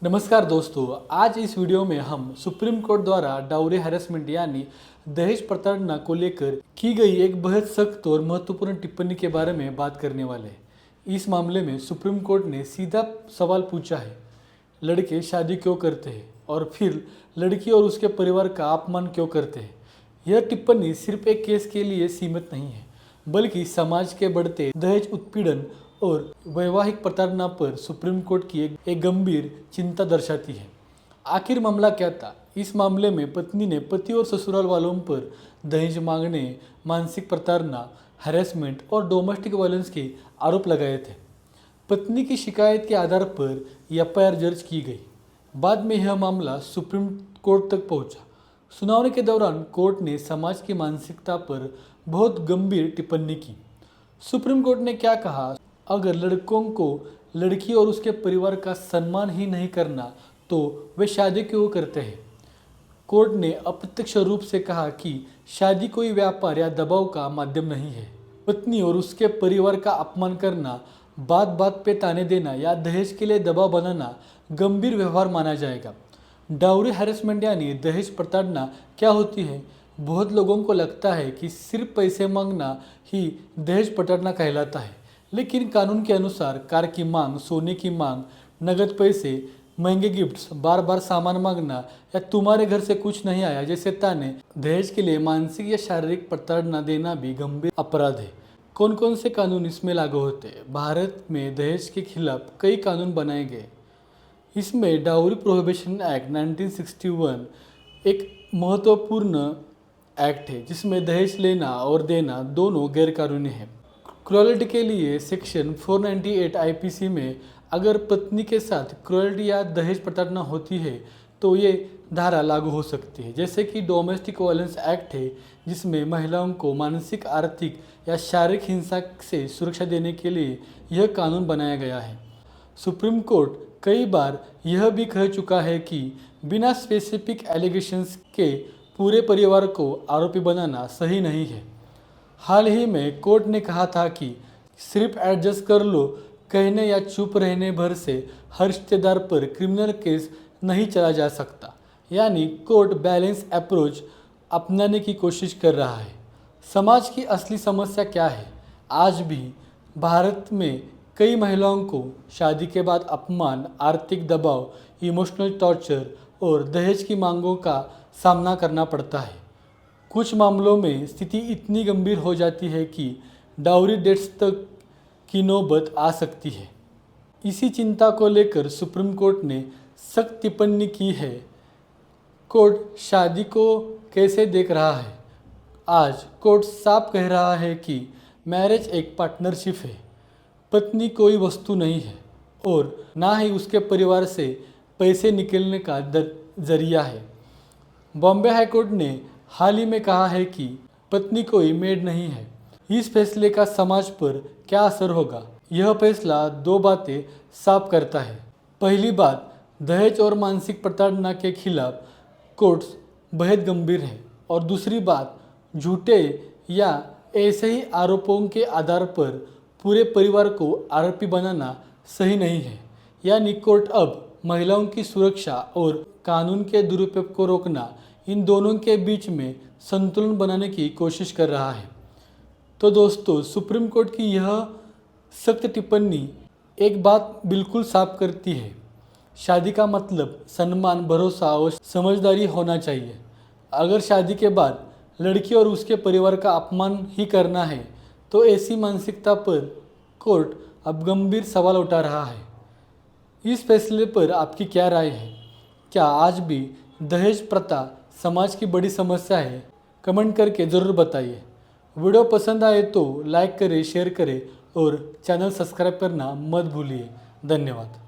नमस्कार दोस्तों, आज इस वीडियो में हम सुप्रीम कोर्ट द्वारा डाउरी हैरेसमेंट यानी दहेज प्रताड़ना को लेकर की गई एक बेहद सख्त और महत्वपूर्ण टिप्पणी के बारे में बात करने वाले हैं। इस मामले में सुप्रीम कोर्ट ने सीधा सवाल पूछा है, लड़के शादी क्यों करते हैं और फिर लड़की और उसके परिवार का अपमान क्यों करते हैं। यह टिप्पणी सिर्फ एक केस के लिए सीमित नहीं है, बल्कि समाज के बढ़ते दहेज उत्पीड़न और वैवाहिक प्रताड़ना पर सुप्रीम कोर्ट की एक गंभीर चिंता दर्शाती है। आखिर मामला क्या था? इस मामले में पत्नी ने पति और ससुराल वालों पर दहेज मांगने, मानसिक प्रताड़ना, हैरेसमेंट और डोमेस्टिक वायलेंस के आरोप लगाए थे। पत्नी की शिकायत के आधार पर एफआईआर दर्ज की गई। बाद में यह मामला सुप्रीम कोर्ट तक पहुंचा। सुनवाई के दौरान कोर्ट ने समाज की मानसिकता पर बहुत गंभीर टिप्पणी की। सुप्रीम कोर्ट ने क्या कहा? अगर लड़कों को लड़की और उसके परिवार का सम्मान ही नहीं करना तो वे शादी क्यों करते हैं। कोर्ट ने अप्रत्यक्ष रूप से कहा कि शादी कोई व्यापार या दबाव का माध्यम नहीं है। पत्नी और उसके परिवार का अपमान करना, बात बात पे ताने देना या दहेज के लिए दबाव बनाना गंभीर व्यवहार माना जाएगा। डाउरी हैरेसमेंट यानी दहेज प्रताड़ना क्या होती है? बहुत लोगों को लगता है कि सिर्फ पैसे मांगना ही दहेज प्रताड़ना कहलाता है, लेकिन कानून के अनुसार कार की मांग, सोने की मांग, नगद पैसे, महंगे गिफ्ट्स, बार बार सामान मांगना या तुम्हारे घर से कुछ नहीं आया जैसे ताने दहेज के लिए मानसिक या शारीरिक प्रताड़ना देना भी गंभीर अपराध है। कौन कौन से कानून इसमें लागू होते हैं? भारत में दहेज के खिलाफ कई कानून बनाए गए। इसमें डाउरी प्रोहिबिशन एक्ट 1961 एक महत्वपूर्ण एक्ट है, जिसमें दहेज लेना और देना दोनों गैरकानूनी है। क्रूरल्टी के लिए सेक्शन 498 आईपीसी में अगर पत्नी के साथ क्रूरल्टी या दहेज प्रताड़ना होती है तो ये धारा लागू हो सकती है। जैसे कि डोमेस्टिक वायलेंस एक्ट है, जिसमें महिलाओं को मानसिक, आर्थिक या शारीरिक हिंसा से सुरक्षा देने के लिए यह कानून बनाया गया है। सुप्रीम कोर्ट कई बार यह भी कह चुका है कि बिना स्पेसिफिक एलिगेशंस के पूरे परिवार को आरोपी बनाना सही नहीं है। हाल ही में कोर्ट ने कहा था कि सिर्फ एडजस्ट कर लो कहने या चुप रहने भर से हर रिश्तेदार पर क्रिमिनल केस नहीं चला जा सकता। यानी कोर्ट बैलेंस अप्रोच अपनाने की कोशिश कर रहा है। समाज की असली समस्या क्या है? आज भी भारत में कई महिलाओं को शादी के बाद अपमान, आर्थिक दबाव, इमोशनल टॉर्चर और दहेज की मांगों का सामना करना पड़ता है। कुछ मामलों में स्थिति इतनी गंभीर हो जाती है कि डाउरी डेट्स तक की नौबत आ सकती है। इसी चिंता को लेकर सुप्रीम कोर्ट ने सख्त टिप्पणी की है। कोर्ट शादी को कैसे देख रहा है? आज कोर्ट साफ कह रहा है कि मैरिज एक पार्टनरशिप है। पत्नी कोई वस्तु नहीं है और ना ही उसके परिवार से पैसे निकलने का जरिया है। बॉम्बे हाई कोर्ट ने हाल ही में कहा है कि पत्नी कोई मेड नहीं है। इस फैसले का समाज पर क्या असर होगा? यह फैसला दो बातें साफ करता है। पहली बात, दहेज और मानसिक प्रताड़ना के खिलाफ कोर्ट्स बेहद गंभीर है, और दूसरी बात, झूठे या ऐसे ही आरोपों के आधार पर पूरे परिवार को आरोपी बनाना सही नहीं है। यानी कोर्ट अब महिलाओं की सुरक्षा और कानून के दुरुपयोग को रोकना, इन दोनों के बीच में संतुलन बनाने की कोशिश कर रहा है। तो दोस्तों, सुप्रीम कोर्ट की यह सख्त टिप्पणी एक बात बिल्कुल साफ करती है, शादी का मतलब सम्मान, भरोसा और समझदारी होना चाहिए। अगर शादी के बाद लड़की और उसके परिवार का अपमान ही करना है तो ऐसी मानसिकता पर कोर्ट अब गंभीर सवाल उठा रहा है। इस फैसले पर आपकी क्या राय है? क्या आज भी दहेज प्रथा समाज की बड़ी समस्या है? कमेंट करके ज़रूर बताइए। वीडियो पसंद आए तो लाइक करें, शेयर करें और चैनल सब्सक्राइब करना मत भूलिए। धन्यवाद।